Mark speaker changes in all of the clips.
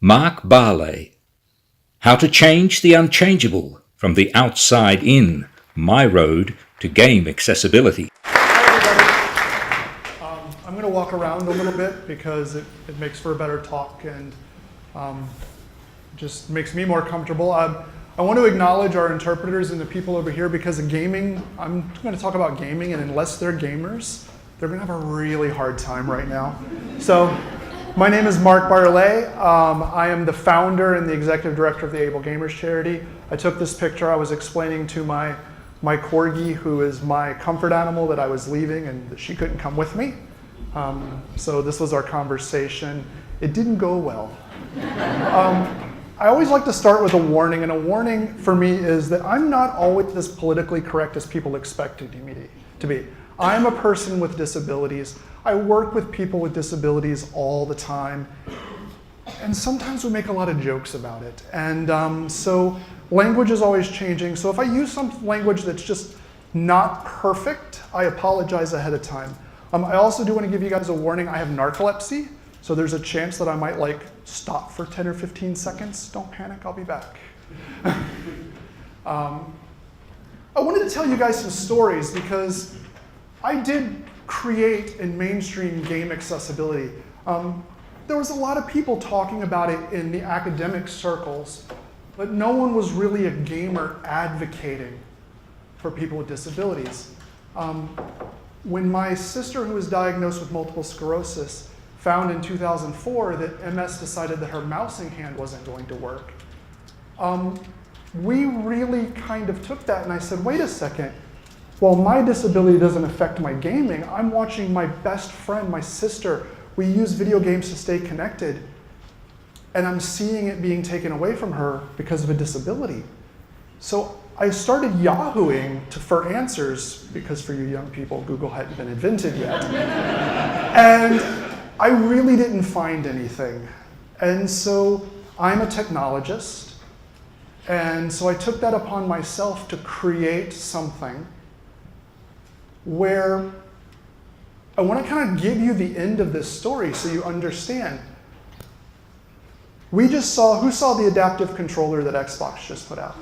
Speaker 1: Mark Barlet, How to Change the Unchangeable from the Outside In, My Road to Game Accessibility.
Speaker 2: Hi, everybody. I'm going to walk around a little bit because it makes for a better talk and just makes me more comfortable. I want to acknowledge our interpreters and the people over here because of gaming. I'm going to talk about gaming, and unless they're gamers, they're going to have a really hard time right now. So my name is Mark Barlet. I am the founder and the executive director of the AbleGamers Charity. I took this picture. I was explaining to my corgi, who is my comfort animal, that I was leaving and that she couldn't come with me. So this was our conversation. It didn't go well. I always like to start with a warning, and a warning for me is that I'm not always as politically correct as people expected me to be. I'm a person with disabilities. I work with people with disabilities all the time, and sometimes we make a lot of jokes about it. And so language is always changing. So if I use some language that's just not perfect, I apologize ahead of time. I also do want to give you guys a warning. I have narcolepsy, so there's a chance that I might stop for 10 or 15 seconds. Don't panic, I'll be back. I wanted to tell you guys some stories because I did create and mainstream game accessibility. There was a lot of people talking about it in the academic circles, but no one was really a gamer advocating for people with disabilities. When my sister, who was diagnosed with multiple sclerosis, found in 2004 that MS decided that her mousing hand wasn't going to work, we really kind of took that, and I said, wait a second. While my disability doesn't affect my gaming, I'm watching my best friend, my sister, we use video games to stay connected, and I'm seeing it being taken away from her because of a disability. So I started Yahooing for answers, because for you young people, Google hadn't been invented yet. And I really didn't find anything. And so I'm a technologist, and so I took that upon myself to create something where I want to kind of give you the end of this story so you understand. Who saw the adaptive controller that Xbox just put out?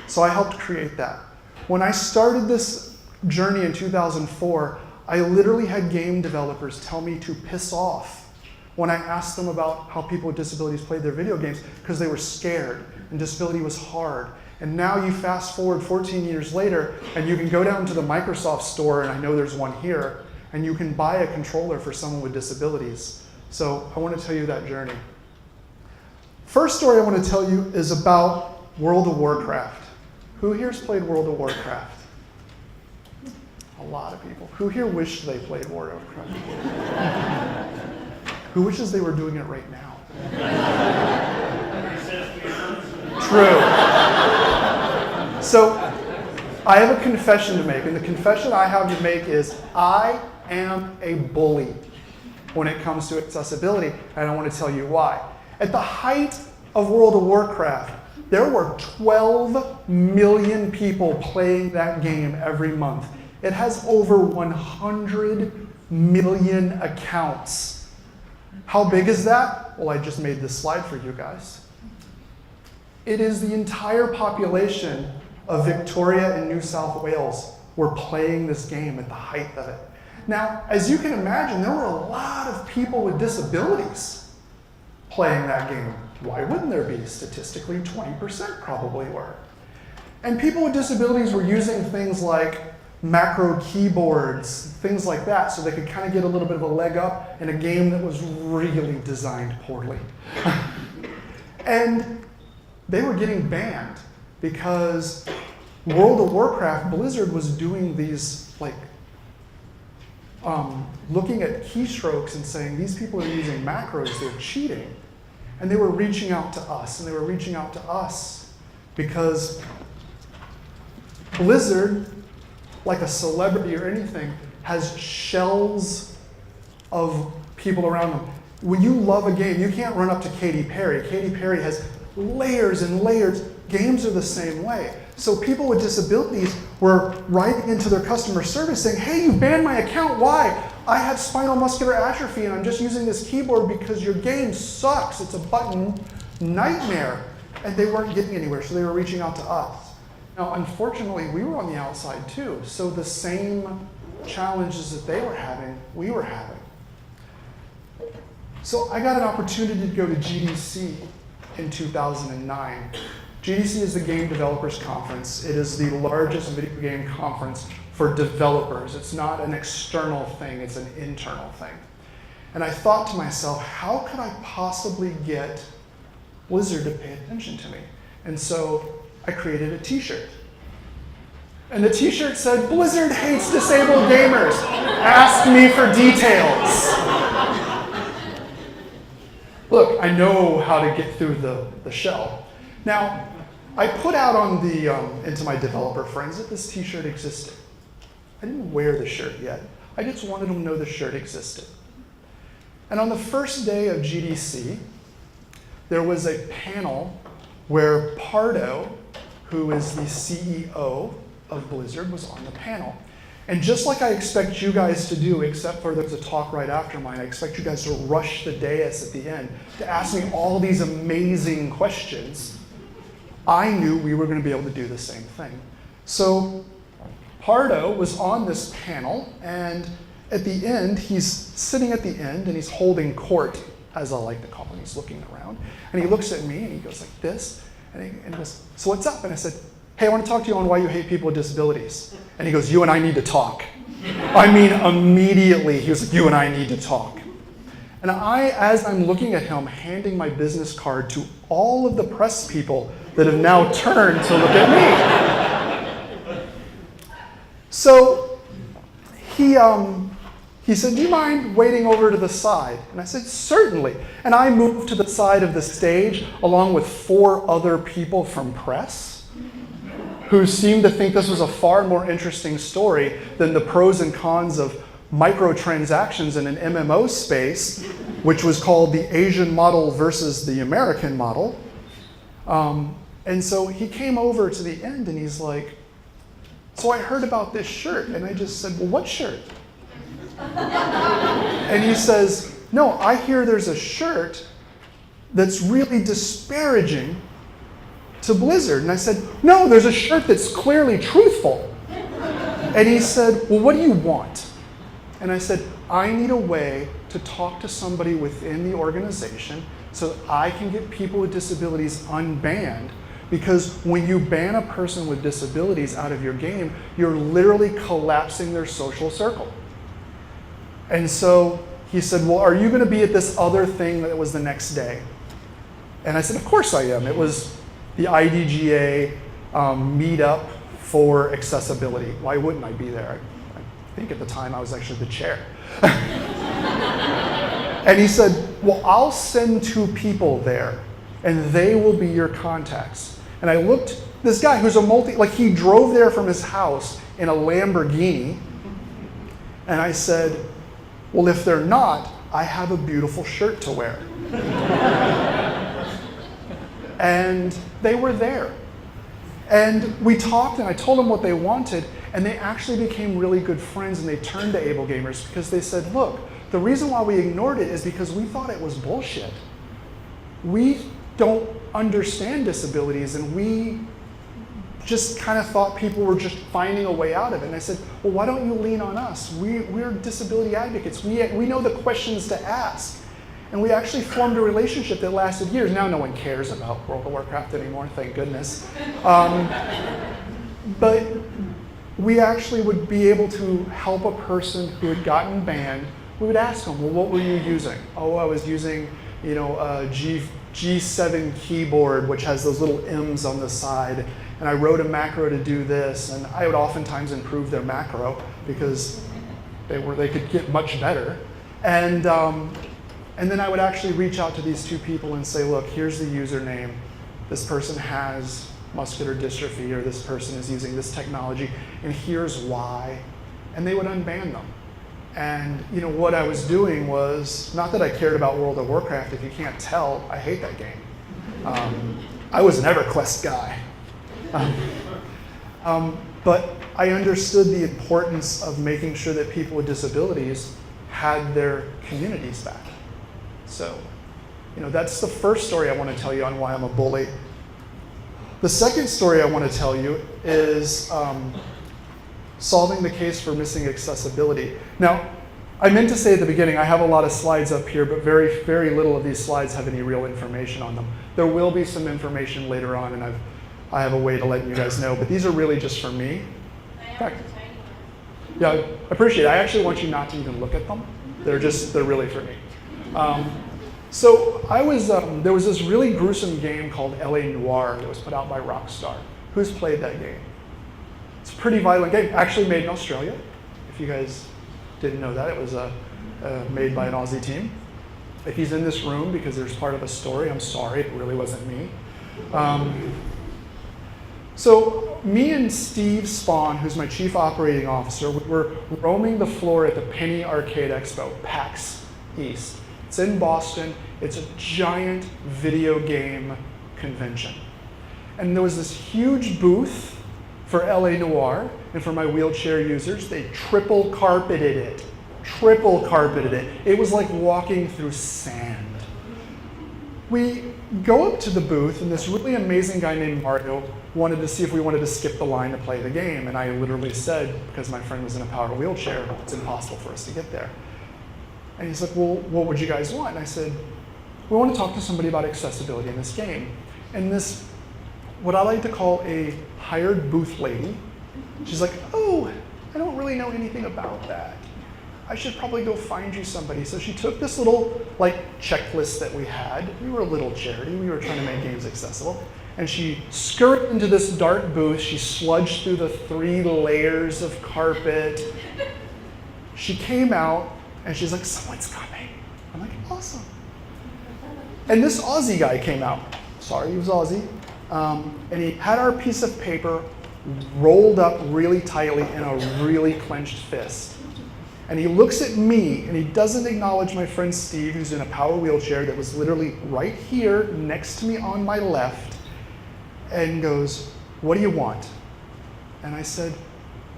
Speaker 2: So I helped create that. When I started this journey in 2004, I literally had game developers tell me to piss off when I asked them about how people with disabilities played their video games because they were scared and disability was hard. And now you fast forward 14 years later, and you can go down to the Microsoft store, and I know there's one here, and you can buy a controller for someone with disabilities. So I want to tell you that journey. First story I want to tell you is about World of Warcraft. Who here's played World of Warcraft? A lot of people. Who here wished they played World of Warcraft? Who wishes they were doing it right now? True. So I have a confession to make, and the confession I have to make is I am a bully when it comes to accessibility, and I want to tell you why. At the height of World of Warcraft, there were 12 million people playing that game every month. It has over 100 million accounts. How big is that? Well, I just made this slide for you guys. It is the entire population of Victoria and New South Wales were playing this game at the height of it. Now, as you can imagine, there were a lot of people with disabilities playing that game. Why wouldn't there be? Statistically, 20% probably were. And people with disabilities were using things like macro keyboards, things like that, so they could kind of get a little bit of a leg up in a game that was really designed poorly. And they were getting banned because World of Warcraft, Blizzard was doing these, looking at keystrokes and saying, these people are using macros, they're cheating. And they were reaching out to us, and they were reaching out to us because Blizzard, like a celebrity or anything, has shells of people around them. When you love a game, you can't run up to Katy Perry. Katy Perry has layers and layers. Games are the same way. So people with disabilities were writing into their customer service saying, hey, you banned my account, why? I have spinal muscular atrophy and I'm just using this keyboard because your game sucks. It's a button nightmare. And they weren't getting anywhere, so they were reaching out to us. Now, unfortunately, we were on the outside too, so the same challenges that they were having, we were having. So I got an opportunity to go to GDC in 2009. GDC is the Game Developers Conference. It is the largest video game conference for developers. It's not an external thing, it's an internal thing. And I thought to myself, how could I possibly get Blizzard to pay attention to me? And so I created a t-shirt. And the t-shirt said, "Blizzard hates disabled gamers. Ask me for details." Look, I know how to get through the shell. Now, I put out on into my developer friends that this t-shirt existed. I didn't wear the shirt yet. I just wanted them to know the shirt existed. And on the first day of GDC, there was a panel where Pardo, who is the CEO of Blizzard, was on the panel. And just like I expect you guys to do, except for there's a talk right after mine, I expect you guys to rush the dais at the end to ask me all these amazing questions. I knew we were going to be able to do the same thing. So Pardo was on this panel, and at the end, he's sitting at the end, and he's holding court, as I like to call him. He's looking around, and he looks at me, and he goes like this, and he goes, "So what's up?" And I said, "Hey, I want to talk to you on why you hate people with disabilities." And he goes, "You and I need to talk." I mean, immediately, he was like, "You and I need to talk." And as I'm looking at him, handing my business card to all of the press people that have now turned to look at me. So he said, "Do you mind waiting over to the side?" And I said, "Certainly." And I moved to the side of the stage along with 4 other people from press who seemed to think this was a far more interesting story than the pros and cons of microtransactions in an MMO space, which was called the Asian model versus the American model. And so he came over to the end and he's like, "So I heard about this shirt." And I just said, "Well, what shirt?" And he says, "No, I hear there's a shirt that's really disparaging to Blizzard." And I said, "No, there's a shirt that's clearly truthful." And he said, "Well, what do you want?" And I said, "I need a way to talk to somebody within the organization so that I can get people with disabilities unbanned, because when you ban a person with disabilities out of your game, you're literally collapsing their social circle." And so he said, "Well, are you going to be at this other thing that was the next day?" And I said, "Of course I am." It was the IDGA meetup for accessibility. Why wouldn't I be there? I think at the time I was actually the chair. And he said, "Well, I'll send 2 people there, and they will be your contacts." And I looked, this guy who's he drove there from his house in a Lamborghini. And I said, "Well, if they're not, I have a beautiful shirt to wear." And they were there. And we talked, and I told them what they wanted, and they actually became really good friends, and they turned to AbleGamers because they said, "Look, the reason why we ignored it is because we thought it was bullshit. We don't understand disabilities, and we just kind of thought people were just finding a way out of it." And I said, "Well, why don't you lean on us? We're disability advocates. We know the questions to ask." And we actually formed a relationship that lasted years. Now no one cares about World of Warcraft anymore, thank goodness. But we actually would be able to help a person who had gotten banned. We would ask them, "Well, what were you using?" "Oh, I was using, a G7 keyboard, which has those little M's on the side. And I wrote a macro to do this." And I would oftentimes improve their macro because they could get much better. And then I would actually reach out to these 2 people and say, "Look, here's the username. This person has muscular dystrophy, or this person is using this technology, and here's why." And they would unban them. And what I was doing was, not that I cared about World of Warcraft. If you can't tell, I hate that game. I was an EverQuest guy. But I understood the importance of making sure that people with disabilities had their communities back. So That's the first story I want to tell you on why I'm a bully. The second story I want to tell you is solving the case for missing accessibility. Now, I meant to say at the beginning, I have a lot of slides up here, but very, very little of these slides have any real information on them. There will be some information later on, and I have a way to let you guys know, but these are really just for me. Yeah, I appreciate it. I actually want you not to even look at them. They're really for me. So there was this really gruesome game called LA Noire that was put out by Rockstar. Who's played that game? It's a pretty violent game, actually made in Australia. If you guys didn't know that, it was made by an Aussie team. If he's in this room because there's part of a story, I'm sorry, it really wasn't me. So me and Steve Spahn, who's my chief operating officer, were roaming the floor at the Penny Arcade Expo, PAX East. It's in Boston. It's a giant video game convention. And there was this huge booth for LA Noire, and for my wheelchair users, they triple carpeted it. Triple carpeted it. It was like walking through sand. We go up to the booth, and this really amazing guy named Mario wanted to see if we wanted to skip the line to play the game. And I literally said, because my friend was in a power wheelchair, it's impossible for us to get there. And he's like, well, what would you guys want? And I said, we want to talk to somebody about accessibility in this game. And this, what I like to call a hired booth lady, she's like, oh, I don't really know anything about that. I should probably go find you somebody. So she took this little checklist that we had. We were a little charity. We were trying to make games accessible. And she skirted into this dark booth. She sludged through the 3 layers of carpet. She came out and she's like, someone's coming. I'm like, awesome. And this Aussie guy came out. Sorry, he was Aussie. And he had our piece of paper rolled up really tightly in a really clenched fist. And he looks at me, and he doesn't acknowledge my friend Steve, who's in a power wheelchair that was literally right here next to me on my left, and goes, what do you want? And I said,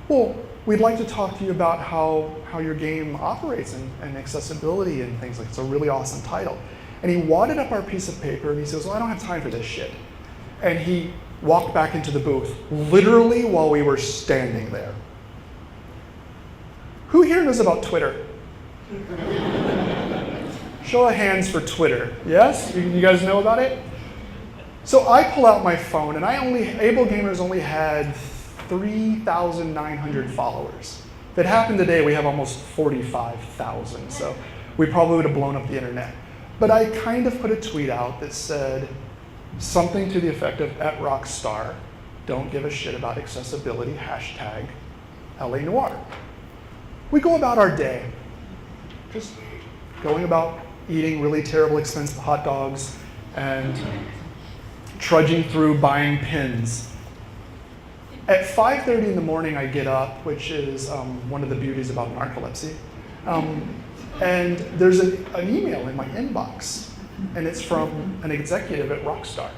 Speaker 2: well, we'd like to talk to you about how your game operates and accessibility and things like that. It's a really awesome title. And he wadded up our piece of paper, and he says, well, I don't have time for this shit. And he walked back into the booth, literally while we were standing there. Who here knows about Twitter? Show of hands for Twitter. Yes? You guys know about it? So I pull out my phone, and AbleGamers only had 3,900 followers. If it happened today, we have almost 45,000, so we probably would have blown up the internet. But I kind of put a tweet out that said something to the effect of, at Rockstar, don't give a shit about accessibility, hashtag LA Noire. We go about our day, just going about eating really terrible, expensive hot dogs and trudging through buying pins. At 5:30 in the morning, I get up, which is one of the beauties about narcolepsy. And there's an email in my inbox, and it's from an executive at Rockstar.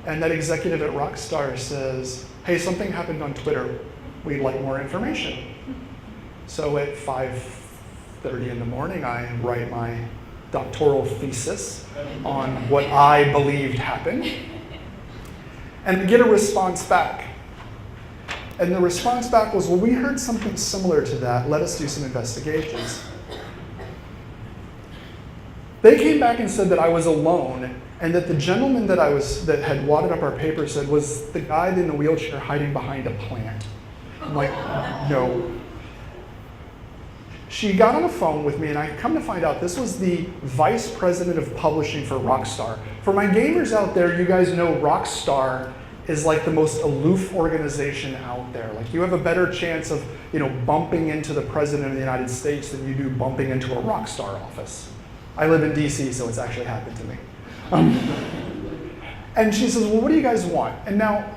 Speaker 2: And that executive at Rockstar says, hey, something happened on Twitter. We'd like more information. So at 5:30 in the morning, I write my doctoral thesis on what I believed happened, and get a response back. And the response back was, well, we heard something similar to that. Let us do some investigations. They came back and said that I was alone, and that the gentleman that had wadded up our paper said was the guy in the wheelchair hiding behind a plant. I'm like, no. She got on the phone with me, and I come to find out this was the vice president of publishing for Rockstar. For my gamers out there, you guys know Rockstar is like the most aloof organization out there. Like, you have a better chance of bumping into the president of the United States than you do bumping into a Rockstar office. I live in DC, so it's actually happened to me. And she says, well, what do you guys want? And now,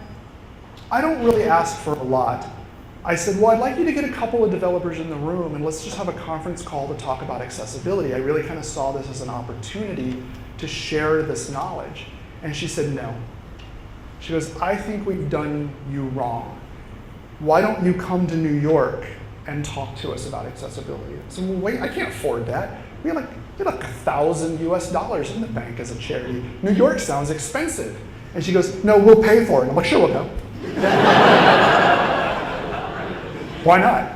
Speaker 2: I don't really ask for a lot. I said, well, I'd like you to get a couple of developers in the room, and let's just have a conference call to talk about accessibility. I really kind of saw this as an opportunity to share this knowledge. And she said, no. She goes, I think we've done you wrong. Why don't you come to New York and talk to us about accessibility? I said, well, wait, I can't afford that. We had like $1,000 US in the bank as a charity. New York sounds expensive. And she goes, no, we'll pay for it. I'm like, sure, we'll go. Why not?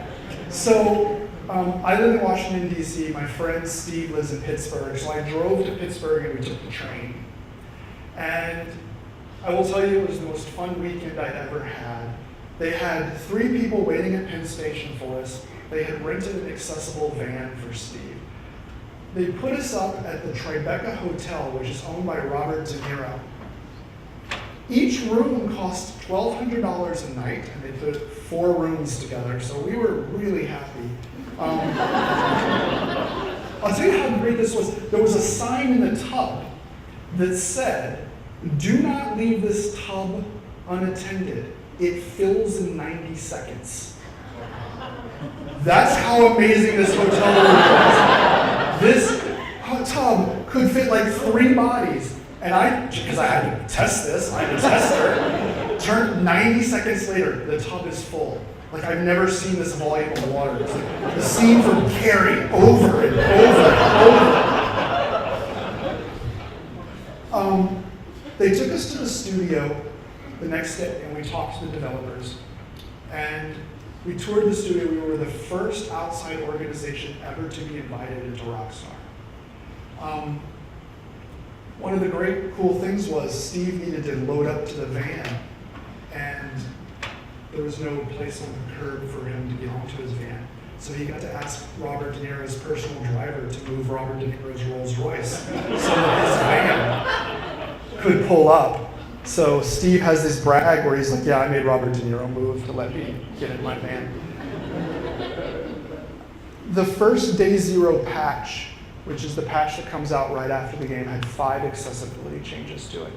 Speaker 2: So I live in Washington, D.C. My friend Steve lives in Pittsburgh. So I drove to Pittsburgh and we took the train. And I will tell you, it was the most fun weekend I'd ever had. They had 3 people waiting at Penn Station for us. They had rented an accessible van for Steve. They put us up at the Tribeca Hotel, which is owned by Robert De Niro. Each room cost $1,200 a night, and they put 4 rooms together, so we were really happy. I'll tell you how great this was. There was a sign in the tub that said, do not leave this tub unattended. It fills in 90 seconds. That's how amazing this hotel room was. This tub could fit like 3 bodies. And because I had to test this, I had to test her. Turned 90 seconds later, the tub is full. Like, I've never seen this volume of water. It's like the scene from Carrie over and over and over. They took us to the studio the next day, and we talked to the developers. And we toured the studio. We were the first outside organization ever to be invited into Rockstar. One of the great cool things was Steve needed to load up to the van, and there was no place on the curb for him to get onto his van. So he got to ask Robert De Niro's personal driver to move Robert De Niro's Rolls Royce so that his van could pull up. So Steve has this brag where he's like, yeah, I made Robert De Niro move to let me get in my van. The first Day Zero patch, which is the patch that comes out right after the game, had 5 accessibility changes to it.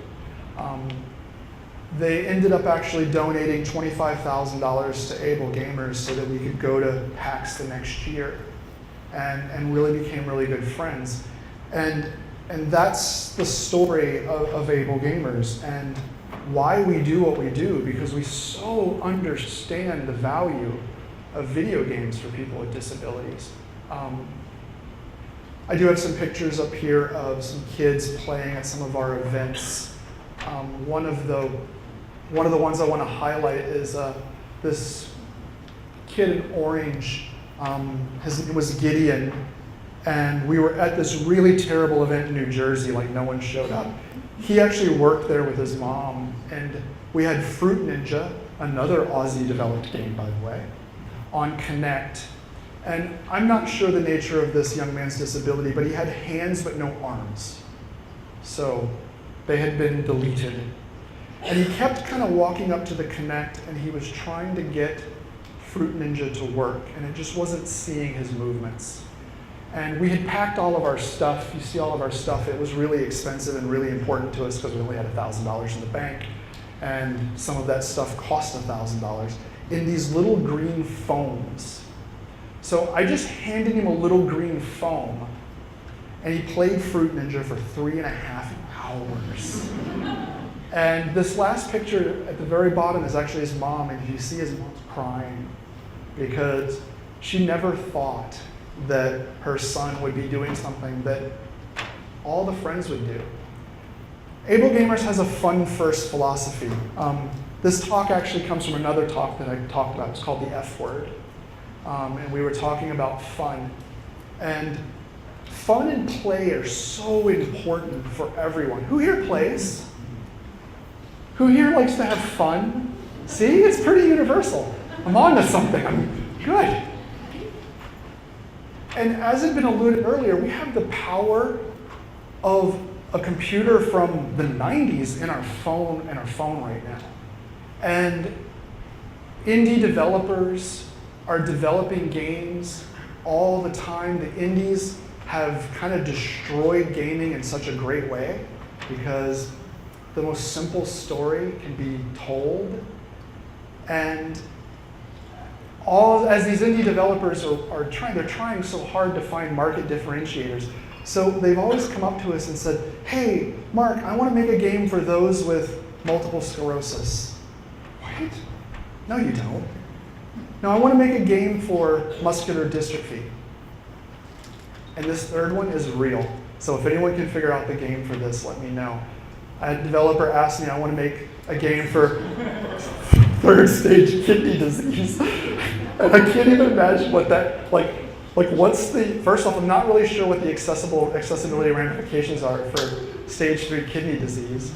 Speaker 2: They ended up actually donating $25,000 to AbleGamers so that we could go to PAX the next year, and really became really good friends. And that's the story of AbleGamers and why we do what we do, because we so understand the value of video games for people with disabilities. I do have some pictures up here of some kids playing at some of our events. One of the ones I want to highlight is this kid in orange. His name was Gideon, and we were at this really terrible event in New Jersey, like no one showed up. He actually worked there with his mom, and we had Fruit Ninja, another Aussie-developed game, by the way, on Connect. And I'm not sure the nature of this young man's disability, but he had hands but no arms. So they had been deleted. And he kept kind of walking up to the Connect, and he was trying to get Fruit Ninja to work, and it just wasn't seeing his movements. And we had packed all of our stuff. You see all of our stuff. It was really expensive and really important to us because we only had $1,000 in the bank, and some of that stuff cost $1,000 in these little green foams. So I just handed him a little green foam, and he played Fruit Ninja for 3.5 hours. And this last picture at the very bottom is actually his mom, and you see his mom's crying because she never thought that her son would be doing something that all the friends would do. AbleGamers has a fun first philosophy. This talk actually comes from another talk that I talked about. It's called the F word. And we were talking about fun. And fun and play are so important for everyone. Who here plays? Who here likes to have fun? See, it's pretty universal. I'm on to something. I'm good. And as had been alluded earlier, we have the power of a computer from the 90s in our phone right now. And indie developers are developing games all the time. The indies have kind of destroyed gaming in such a great way because the most simple story can be told. And as these indie developers are trying so hard to find market differentiators. So they've always come up to us and said, hey, Mark, I want to make a game for those with multiple sclerosis. What? No, you don't. No, I want to make a game for muscular dystrophy. And this third one is real. So if anyone can figure out the game for this, let me know. A developer asked me, I want to make a game for third stage kidney disease. And I can't even imagine what that, what's the, first off, I'm not really sure what the accessibility ramifications are for stage 3 kidney disease.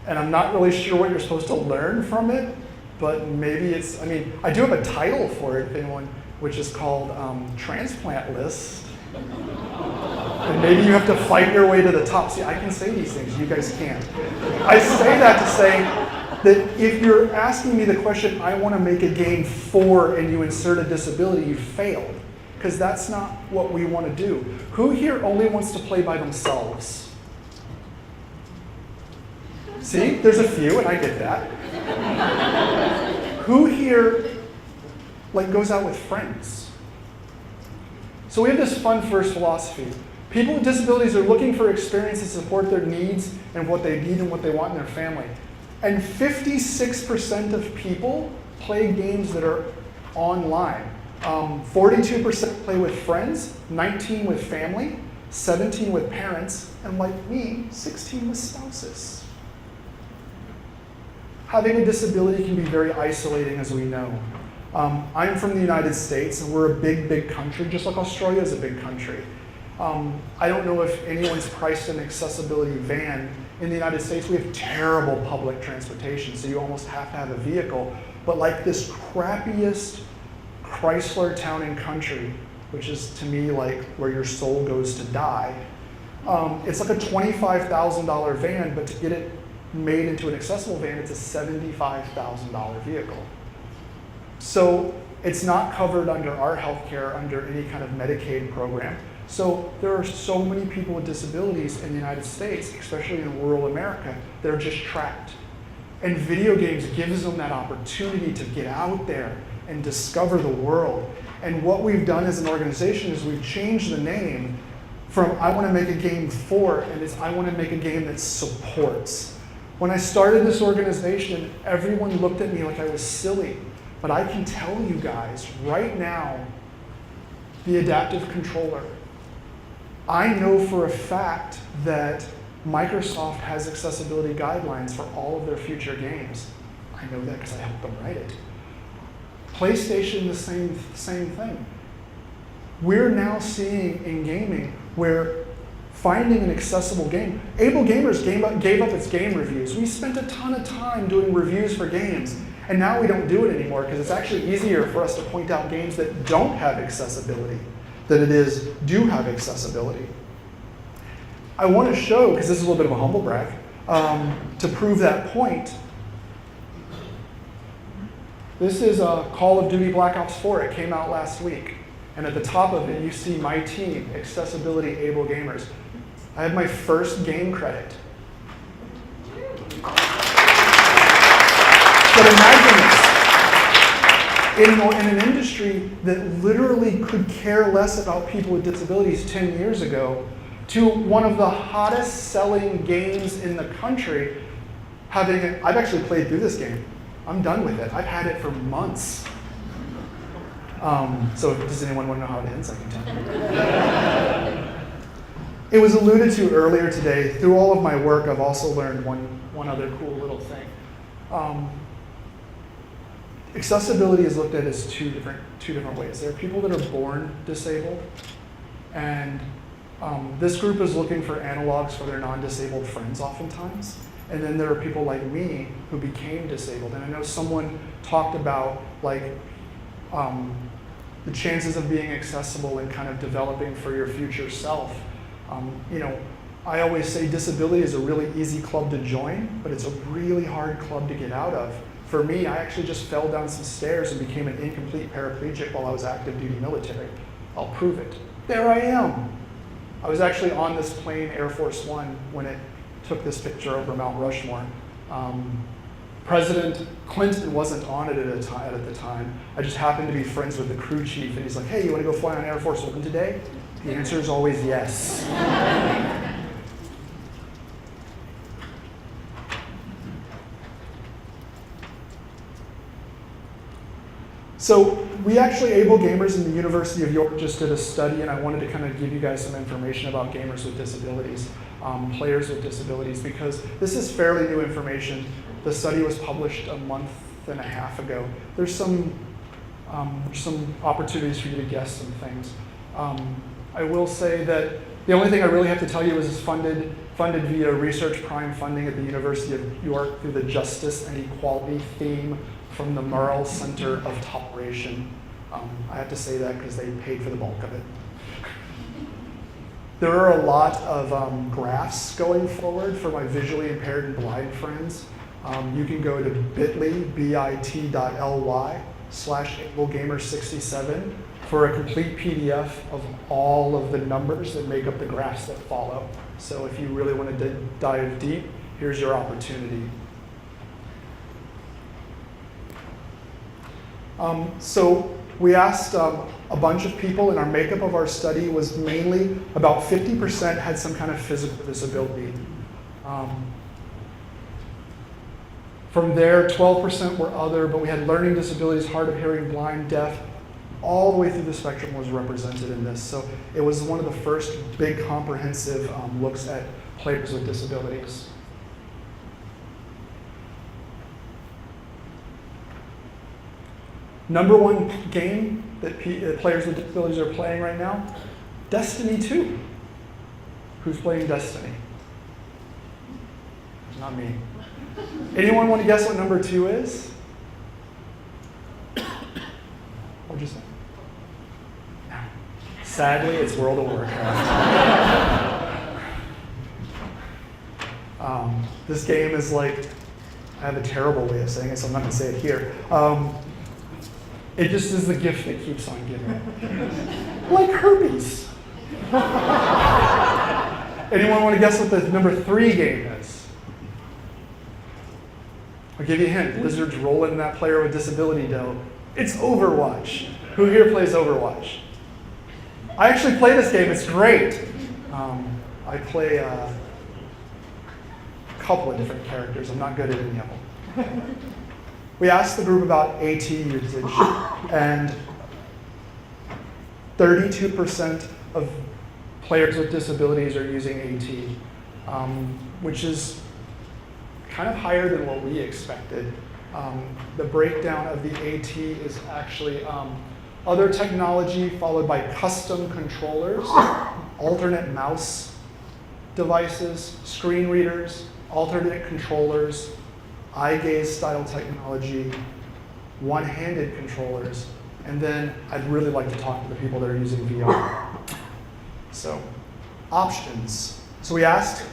Speaker 2: And I'm not really sure what you're supposed to learn from it, but maybe it's, I do have a title for it, if anyone, which is called Transplant List. And maybe you have to fight your way to the top. See, I can say these things, you guys can't. I say that to say that if you're asking me the question, I want to make a game for, and you insert a disability, you failed. Because that's not what we want to do. Who here only wants to play by themselves? See, there's a few, and I get that. Who here goes out with friends? So we have this fun first philosophy. People with disabilities are looking for experience to support their needs and what they need and what they want in their family. And 56% of people play games that are online. 42% play with friends, 19% with family, 17% with parents, and like me, 16% with spouses. Having a disability can be very isolating, as we know. I'm from the United States, and we're a big, big country, just like Australia is a big country. I don't know if anyone's priced an accessibility van. In the United States, we have terrible public transportation, so you almost have to have a vehicle. But like this crappiest Chrysler town and country, which is to me like where your soul goes to die, it's like a $25,000 van, but to get it made into an accessible van, it's a $75,000 vehicle. So it's not covered under our healthcare, under any kind of Medicaid program. So there are so many people with disabilities in the United States, especially in rural America, that are just trapped. And video games gives them that opportunity to get out there and discover the world. And what we've done as an organization is we've changed the name from I want to make a game for, and it's I want to make a game that supports. When I started this organization, everyone looked at me like I was silly. But I can tell you guys right now, the adaptive controller, I know for a fact that Microsoft has accessibility guidelines for all of their future games. I know that because I helped them write it. PlayStation, the same thing. We're now seeing in gaming where finding an accessible game, AbleGamers gave up its game reviews. We spent a ton of time doing reviews for games, and now we don't do it anymore because it's actually easier for us to point out games that don't have accessibility than it is do have accessibility. I want to show, because this is a little bit of a humble brag, to prove that point. This is Call of Duty Black Ops 4. It came out last week. And at the top of it, you see my team, Accessibility Able-Gamers. I have my first game credit. But imagine this. In an industry that literally could care less about people with disabilities 10 years ago, to one of the hottest selling games in the country, I've actually played through this game. I'm done with it. I've had it for months. So does anyone want to know how it ends? I can tell you. It was alluded to earlier today. Through all of my work, I've also learned one other cool little thing. Accessibility is looked at as two different ways. There are people that are born disabled, and this group is looking for analogs for their non-disabled friends oftentimes. And then there are people like me who became disabled. And I know someone talked about the chances of being accessible and kind of developing for your future self. I always say disability is a really easy club to join, but it's a really hard club to get out of. For me, I actually just fell down some stairs and became an incomplete paraplegic while I was active duty military. I'll prove it. There I am. I was actually on this plane, Air Force One, when it took this picture over Mount Rushmore. President Clinton wasn't on it at the time. I just happened to be friends with the crew chief, and he's like, hey, you want to go fly on Air Force One today? The answer is always yes. So We actually, AbleGamers in the University of York just did a study, and I wanted to kind of give you guys some information about gamers with disabilities, players with disabilities, because this is fairly new information. The study was published a month and a half ago. There's some opportunities for you to guess some things. I will say that the only thing I really have to tell you is it's funded via Research Prime funding at the University of York through the Justice and Equality theme from the Murrell Center of Toleration. I have to say that because they paid for the bulk of it. There are a lot of graphs going forward for my visually impaired and blind friends. You can go to bit.ly/AbleGamers67 for a complete PDF of all of the numbers that make up the graphs that follow. So if you really want to dive deep, here's your opportunity. So we asked a bunch of people, and our makeup of our study was mainly about 50% had some kind of physical disability. From there, 12% were other, but we had learning disabilities, hard of hearing, blind, deaf. All the way through the spectrum was represented in this. So it was one of the first big comprehensive looks at players with disabilities. Number one game that players with disabilities are playing right now, Destiny 2. Who's playing Destiny? Not me. Anyone want to guess what number 2 is? What'd you say? No. Sadly, it's World of Warcraft. This game is like, I have a terrible way of saying it, so I'm not going to say it here. It just is the gift that keeps on giving. Like herpes. Anyone want to guess what the number 3 game is? I'll give you a hint. Blizzard's rolling in that player with disability dough. It's Overwatch. Who here plays Overwatch? I actually play this game. It's great. I play a couple of different characters. I'm not good at any of them. We asked the group about AT usage, and 32% of players with disabilities are using AT, which is kind of higher than what we expected. The breakdown of the AT is actually other technology followed by custom controllers, alternate mouse devices, screen readers, alternate controllers, eye gaze style technology, one-handed controllers, and then I'd really like to talk to the people that are using VR. So, options. So we asked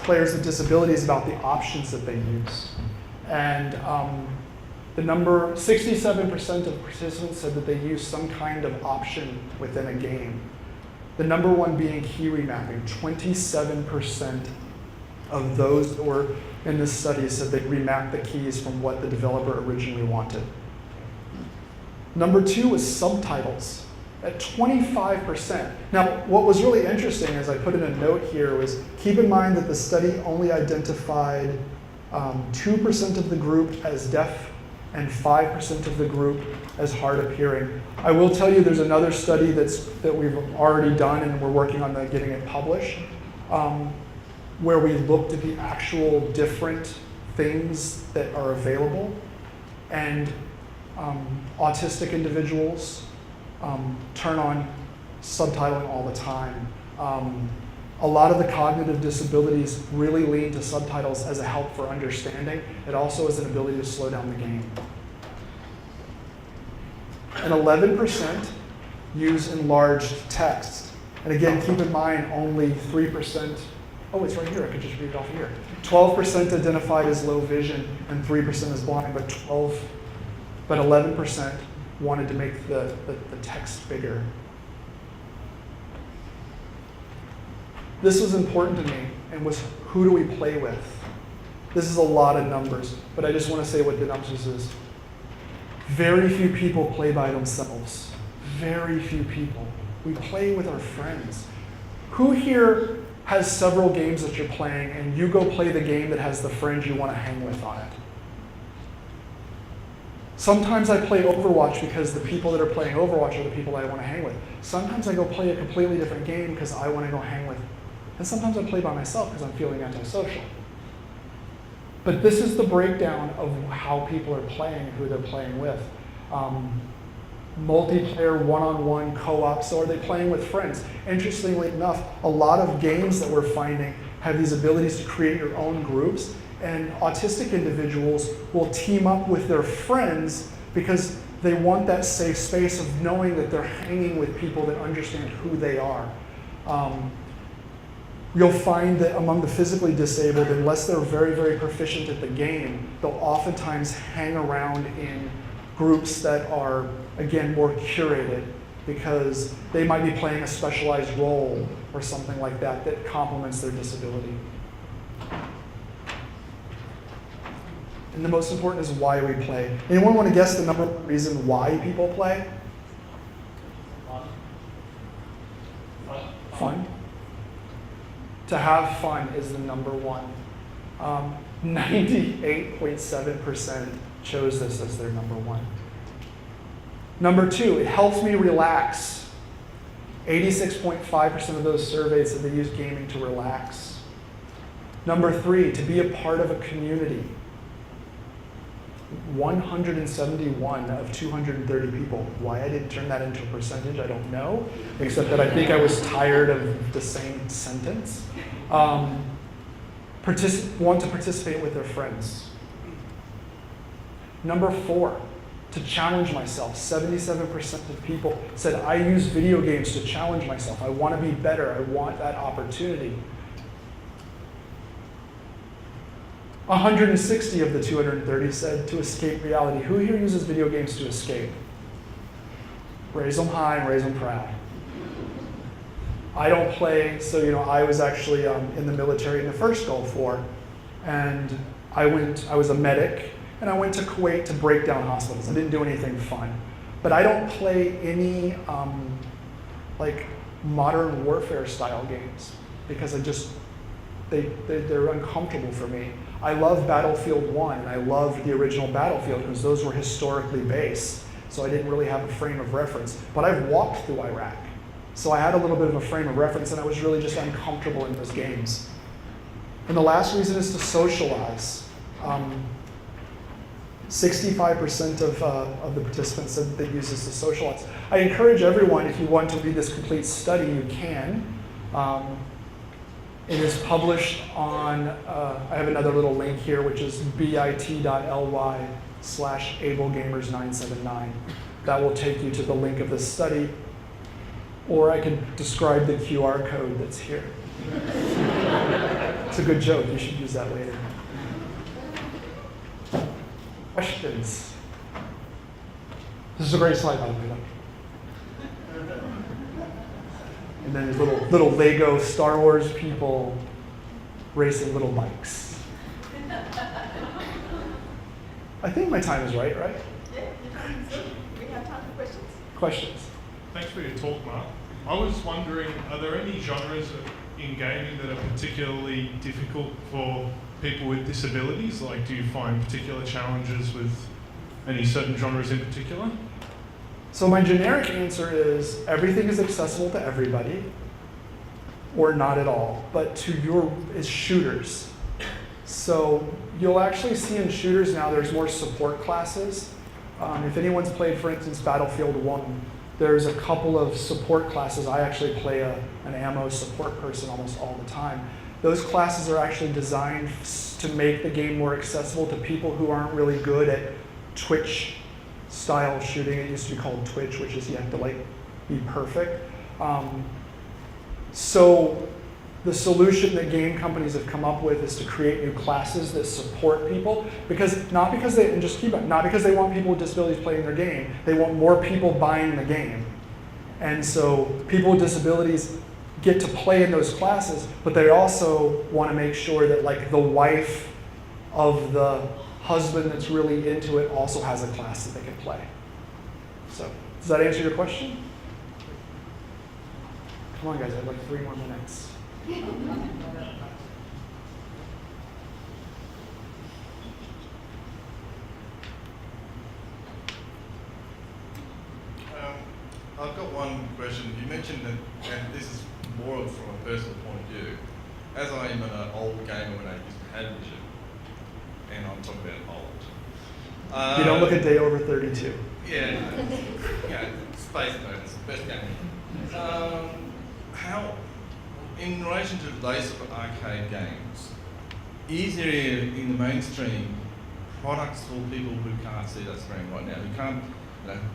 Speaker 2: players with disabilities about the options that they use. And the number, 67% of participants said that they use some kind of option within a game. The number one being key remapping. 27% of those that were in this study said they remapped the keys from what the developer originally wanted. Number 2 was subtitles at 25%. Now, what was really interesting, as I put in a note here, was keep in mind that the study only identified 2% of the group as deaf and 5% of the group as hard of hearing. I will tell you there's another study that we've already done and we're working on getting it published, where we looked at the actual different things that are available, and autistic individuals turn on subtitling all the time. A lot of the cognitive disabilities really lean to subtitles as a help for understanding. It also is an ability to slow down the game. And 11% use enlarged text. And again, keep in mind only 3%, oh, it's right here, I could just read it off here. 12% identified as low vision and 3% as blind, but 11% wanted to make the text bigger. This was important to me, and was who do we play with? This is a lot of numbers, but I just want to say what the numbers is. Very few people play by themselves. Very few people. We play with our friends. Who here has several games that you're playing, and you go play the game that has the friends you want to hang with on it? Sometimes I play Overwatch because the people that are playing Overwatch are the people I want to hang with. Sometimes I go play a completely different game because I want to go hang with. And sometimes I play by myself because I'm feeling antisocial. But this is the breakdown of how people are playing, who they're playing with. Multiplayer, one-on-one, co-op, so are they playing with friends? Interestingly enough, a lot of games that we're finding have these abilities to create your own groups, and autistic individuals will team up with their friends because they want that safe space of knowing that they're hanging with people that understand who they are. You'll find that among the physically disabled, unless they're very, very proficient at the game, they'll oftentimes hang around in groups that are, again, more curated because they might be playing a specialized role or something like that that complements their disability. And the most important is why we play. Anyone want to guess the number one reason why people play? Fun. To have fun is the number one. 98.7% chose this as their number one. Number two, it helps me relax. 86.5% of those surveyed said they use gaming to relax. Number three, to be a part of a community. 171 of 230 people. Why I didn't turn that into a percentage, I don't know, except that I think I was tired of the same sentence. Want to participate with their friends. Number four, to challenge myself. 77% of people said, I use video games to challenge myself. I want to be better. I want that opportunity. 160 of the 230 said to escape reality. Who here uses video games to escape? Raise them high and raise them proud. I don't play, so I was actually in the military in the first Gulf War, and I was a medic, and I went to Kuwait to break down hospitals. I didn't do anything fun. But I don't play any like modern warfare style games because they're uncomfortable for me. I love Battlefield 1, and I loved the original Battlefield because those were historically based, so I didn't really have a frame of reference. But I've walked through Iraq, so I had a little bit of a frame of reference, and I was really just uncomfortable in those games. And the last reason is to socialize. 65% of the participants said they use this to socialize. I encourage everyone, if you want to read this complete study, you can. It is published on, I have another little link here, which is bit.ly/AbleGamers979. That will take you to the link of this study, or I can describe the QR code that's here. It's a good joke, you should use that later. Questions? This is a great slide, by the way. And then there's little Lego Star Wars people racing little bikes. I think my time is right?
Speaker 3: Yeah, we have time for questions.
Speaker 2: Questions?
Speaker 4: Thanks for your talk, Mark. I was wondering, are there any genres in gaming that are particularly difficult for people with disabilities? Like, do you find particular challenges with any certain genres in particular?
Speaker 2: So my generic answer is everything is accessible to everybody, or not at all, but is shooters. So you'll actually see in shooters now there's more support classes. If anyone's played, for instance, Battlefield 1, there's a couple of support classes. I actually play an ammo support person almost all the time. Those classes are actually designed to make the game more accessible to people who aren't really good at Twitch style shooting. It used to be called Twitch, which is you have to be perfect. So the solution that game companies have come up with is to create new classes that support people, not because they want people with disabilities playing their game. They want more people buying the game, and so people with disabilities get to play in those classes, but they also want to make sure that the wife of the husband that's really into it also has a class that they can play. So, does that answer your question? Come on, guys, I have 3 more minutes.
Speaker 5: mentioned that, and this is more from a personal point of view, as I am an old gamer when I used to have vision, and I'm talking about old.
Speaker 2: You don't look a day over 32.
Speaker 5: Yeah, Space Invaders, best game. How, in relation to those arcade games, is there in the mainstream products for people who can't see that screen right now, who can't,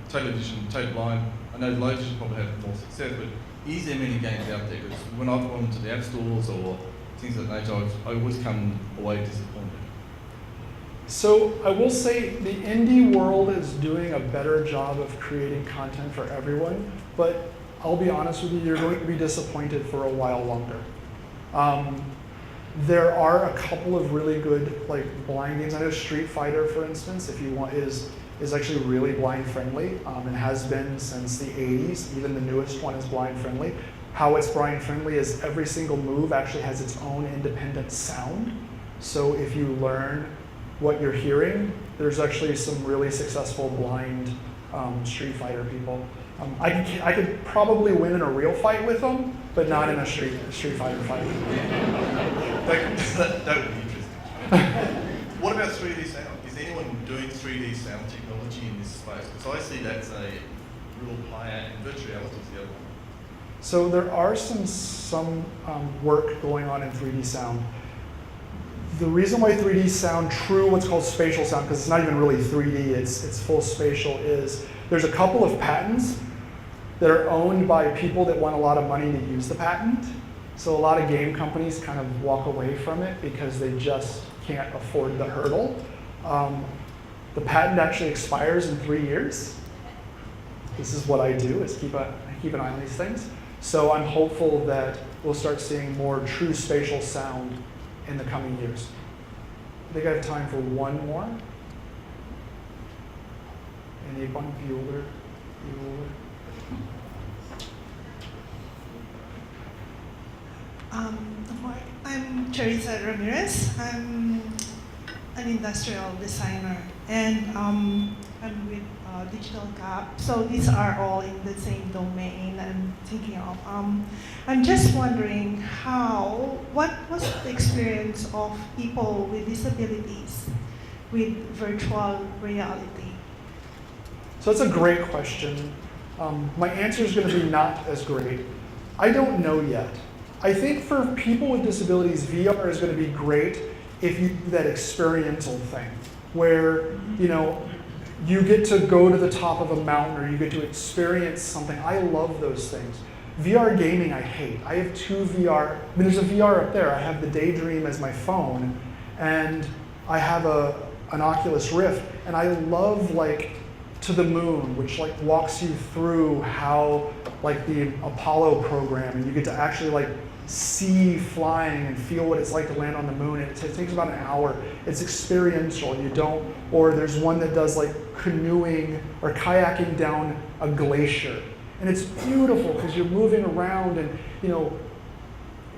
Speaker 5: total vision, total blind? I know low vision probably have more success, but is there many games out there? Because when I've gone to the app stores or things of that nature, I always come away disappointed.
Speaker 2: So I will say the indie world is doing a better job of creating content for everyone, but I'll be honest with you, you're going to be disappointed for a while longer. There are a couple of really good blind games. I know Street Fighter, for instance, if you want, is actually really blind friendly and has been since the 80s. Even the newest one is blind friendly. How it's blind friendly is every single move actually has its own independent sound. So if you learn what you're hearing, there's actually some really successful blind Street Fighter people. I could probably win in a real fight with them, but not in a Street Fighter fight.
Speaker 5: That would be interesting. What about 3D sound? Is anyone doing 3D sound technology in this space? Because I see that's a real player, and virtual reality is the other one.
Speaker 2: So there are some work going on in 3D sound. The reason why 3D sound, true what's called spatial sound, because it's not even really 3D, it's full spatial, is there's a couple of patents that are owned by people that want a lot of money to use the patent. So a lot of game companies kind of walk away from it because they just can't afford the hurdle. The patent actually expires in 3 years. This is what I do, is keep an eye on these things. So I'm hopeful that we'll start seeing more true spatial sound in the coming years. I think I have time for one more. Anyone? Bueller?
Speaker 6: I'm Teresa Ramirez. I'm an industrial designer, and I'm with Digital Cap. So these are all in the same domain I'm thinking of. I'm just wondering what was the experience of people with disabilities with virtual reality?
Speaker 2: So that's a great question. My answer is going to be not as great. I don't know yet. I think for people with disabilities, VR is going to be great if you do that experiential thing, where you get to go to the top of a mountain or you get to experience something. I love those things. VR gaming, I hate. I have two VR. There's a VR up there. I have the Daydream as my phone, and I have an Oculus Rift, and I love To the Moon, which walks you through how the Apollo program, and you get to actually see flying and feel what it's like to land on the moon. It takes about an hour. It's experiential. Or there's one that does canoeing or kayaking down a glacier. And it's beautiful because you're moving around, and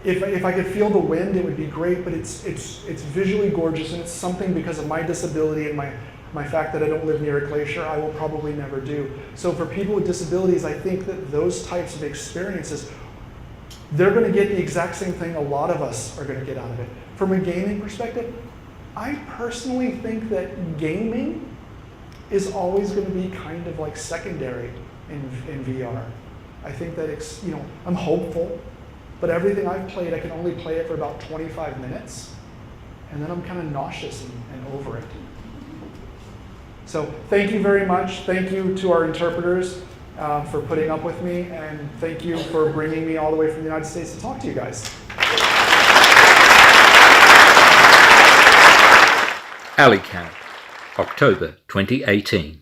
Speaker 2: if I could feel the wind, it would be great, but it's visually gorgeous, and it's something because of my disability and my fact that I don't live near a glacier, I will probably never do. So for people with disabilities, I think that those types of experiences, they're going to get the exact same thing a lot of us are going to get out of it. From a gaming perspective, I personally think that gaming is always going to be kind of secondary in VR. I think that I'm hopeful, but everything I've played, I can only play it for about 25 minutes, and then I'm kind of nauseous and over it. So thank you very much. Thank you to our interpreters for putting up with me, and thank you for bringing me all the way from the United States to talk to you guys.
Speaker 1: AbleGamers, October 2018.